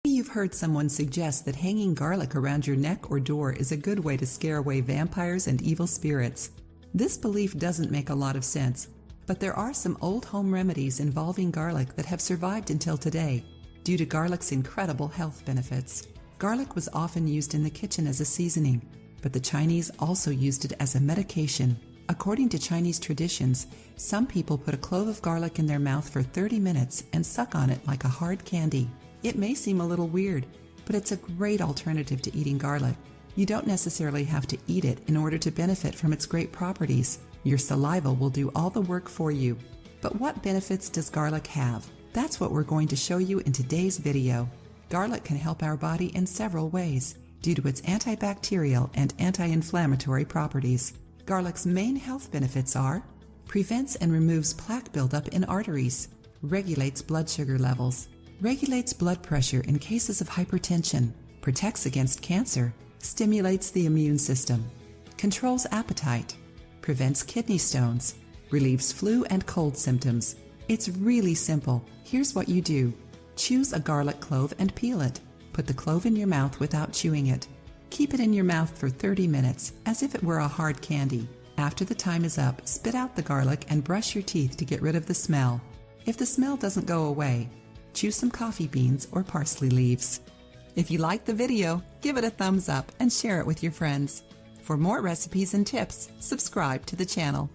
You've heard someone suggest that hanging garlic around your neck or door is a good way to scare away vampires and evil spirits. This belief doesn't make a lot of sense, but there are some old home remedies involving garlic that have survived until today due to garlic's incredible health benefits. Garlic was often used in the kitchen as a seasoning, but the Chinese also used it as a medication. According to Chinese traditions, some people put a clove of garlic in their mouth for 30 minutes and suck on it like a hard candy. It may seem a little weird, but it's a great alternative to eating garlic. You don't necessarily have to eat it in order to benefit from its great properties. Your saliva will do all the work for you. But what benefits does garlic have? That's what we're going to show you in today's video. Garlic can help our body in several ways due to its antibacterial and anti-inflammatory properties. Garlic's main health benefits are: prevents and removes plaque buildup in arteries, regulates blood sugar levels, regulates blood pressure in cases of hypertension, protects against cancer, stimulates the immune system, controls appetite, prevents kidney stones, relieves flu and cold symptoms. It's really simple. Here's what you do. Choose a garlic clove and peel it. Put the clove in your mouth without chewing it. Keep it in your mouth for 30 minutes, as if it were a hard candy. After the time is up, spit out the garlic and brush your teeth to get rid of the smell. If the smell doesn't go away, choose some coffee beans or parsley leaves. If you liked the video, give it a thumbs up and share it with your friends. For more recipes and tips, subscribe to the channel.